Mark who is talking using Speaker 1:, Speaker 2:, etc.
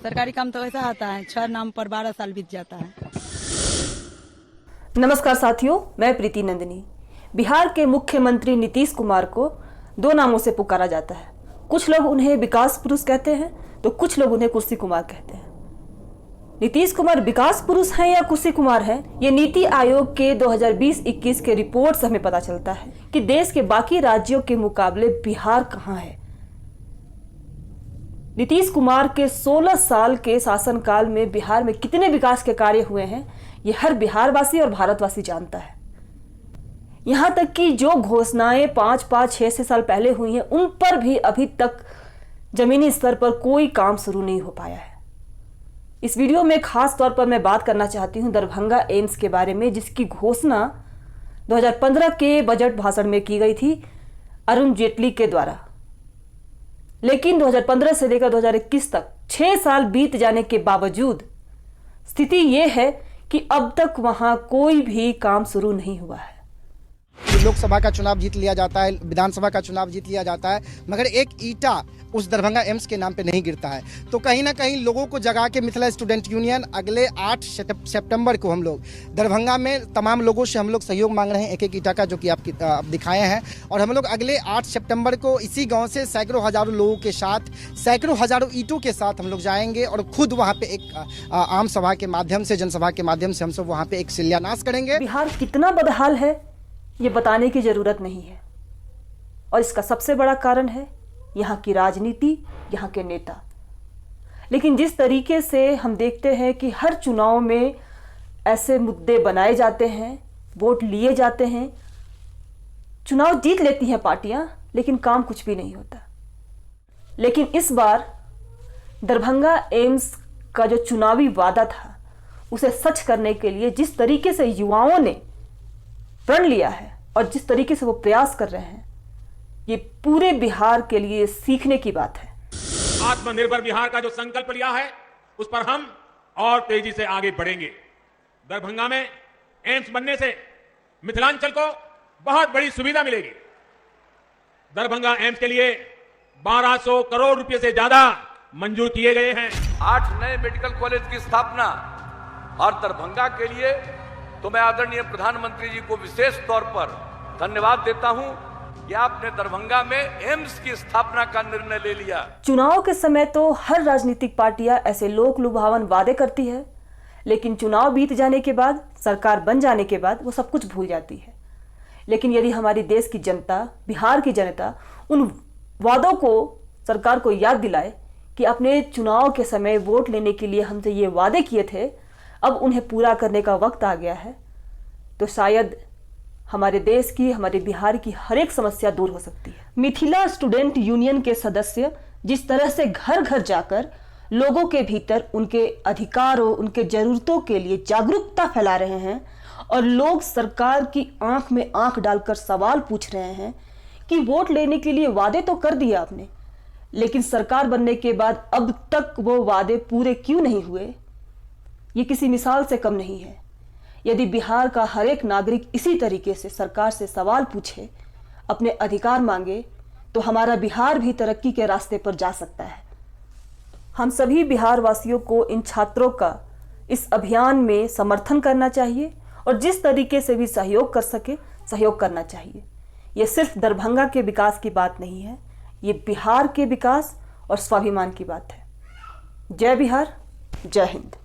Speaker 1: सरकारी काम तो ऐसा आता है, 6 नाम पर 12 साल बीत जाता है।
Speaker 2: नमस्कार साथियों, मैं प्रीति नंदिनी। बिहार के मुख्यमंत्री नीतीश कुमार को 2 नामों से पुकारा जाता है। कुछ लोग उन्हें विकास पुरुष कहते हैं तो कुछ लोग उन्हें कुर्सी कुमार कहते हैं। नीतीश कुमार विकास पुरुष हैं या कुर्सी कुमार हैं, ये नीति आयोग के 2020-21 के रिपोर्ट से हमें पता चलता है कि देश के बाकी राज्यों के मुकाबले बिहार कहां है। नीतीश कुमार के 16 साल के शासनकाल में बिहार में कितने विकास के कार्य हुए हैं, ये हर बिहारवासी और भारतवासी जानता है। यहां तक कि जो घोषणाएं 5-6 साल पहले हुई हैं, उन पर भी अभी तक जमीनी स्तर पर कोई काम शुरू नहीं हो पाया है। इस वीडियो में खास तौर पर मैं बात करना चाहती हूं दरभंगा एम्स के बारे में, जिसकी घोषणा 2015 के बजट भाषण में की गई थी अरुण जेटली के द्वारा। लेकिन 2015 से लेकर 2021 तक 6 साल बीत जाने के बावजूद स्थिति यह है कि अब तक वहां कोई भी काम शुरू नहीं हुआ है।
Speaker 3: लोकसभा का चुनाव जीत लिया जाता है, विधानसभा का चुनाव जीत लिया जाता है, मगर एक ईंटा उस दरभंगा एम्स के नाम पे नहीं गिरता है। तो कहीं ना कहीं लोगों को जगा के मिथिला स्टूडेंट यूनियन अगले 8 सितंबर को हम लोग दरभंगा में तमाम लोगों से हम लोग सहयोग मांग रहे हैं, एक एक ईंटा का, जो कि आप दिखाए हैं। और हम लोग अगले 8 सितंबर को इसी गांव से सैकड़ों हजारों लोगों के साथ, सैकड़ों हजारों ईंटों के साथ हम लोग जाएंगे और खुद वहाँ पे एक आम सभा के माध्यम से, जनसभा के माध्यम से हम सब वहाँ पे एक शिलान्यास करेंगे।
Speaker 2: बिहार कितना बदहाल है ये बताने की जरूरत नहीं है, और इसका सबसे बड़ा कारण है यहाँ की राजनीति, यहाँ के नेता। लेकिन जिस तरीके से हम देखते हैं कि हर चुनाव में ऐसे मुद्दे बनाए जाते हैं, वोट लिए जाते हैं, चुनाव जीत लेती हैं पार्टियां, लेकिन काम कुछ भी नहीं होता। लेकिन इस बार दरभंगा एम्स का जो चुनावी वादा था, उसे सच करने के लिए जिस तरीके से युवाओं ने प्रण लिया है और जिस तरीके से वो प्रयास कर रहे हैं, ये पूरे बिहार के लिए सीखने की बात है।
Speaker 4: आत्मनिर्भर बिहार का जो संकल्प लिया है, उस पर हम और तेजी से आगे बढ़ेंगे। दरभंगा में एम्स बनने से मिथिलांचल को बहुत बड़ी सुविधा मिलेगी। दरभंगा एम्स के लिए 1200 करोड़ रुपए से ज्यादा मंजूर किए गए हैं।
Speaker 5: 8 नए मेडिकल कॉलेज की स्थापना, और दरभंगा के लिए तो मैं आदरणीय प्रधानमंत्री जी को विशेष तौर पर धन्यवाद देता हूं कि आपने दरभंगा में एम्स की स्थापना का निर्णय ले लिया।
Speaker 2: चुनाव के समय तो हर राजनीतिक पार्टियां ऐसे लोक लुभावन वादे करती है, लेकिन चुनाव बीत जाने के बाद, सरकार बन जाने के बाद वो सब कुछ भूल जाती है। लेकिन यदि हमारी देश की जनता, बिहार की जनता उन वादों को, सरकार को याद दिलाए कि अपने चुनाव के समय वोट लेने के लिए हमसे ये वादे किए थे, अब उन्हें पूरा करने का वक्त आ गया है, तो शायद हमारे देश की, हमारे बिहार की हर एक समस्या दूर हो सकती है। मिथिला स्टूडेंट यूनियन के सदस्य जिस तरह से घर घर जाकर लोगों के भीतर उनके अधिकारों, उनके जरूरतों के लिए जागरूकता फैला रहे हैं, और लोग सरकार की आंख में आंख डालकर सवाल पूछ रहे हैं कि वोट लेने के लिए वादे तो कर दिए आपने, लेकिन सरकार बनने के बाद अब तक वो वादे पूरे क्यों नहीं हुए, ये किसी मिसाल से कम नहीं है। यदि बिहार का हर एक नागरिक इसी तरीके से सरकार से सवाल पूछे, अपने अधिकार मांगे, तो हमारा बिहार भी तरक्की के रास्ते पर जा सकता है। हम सभी बिहार वासियों को इन छात्रों का इस अभियान में समर्थन करना चाहिए, और जिस तरीके से भी सहयोग कर सके, सहयोग करना चाहिए। यह सिर्फ दरभंगा के विकास की बात नहीं है, ये बिहार के विकास और स्वाभिमान की बात है। जय बिहार, जय हिंद।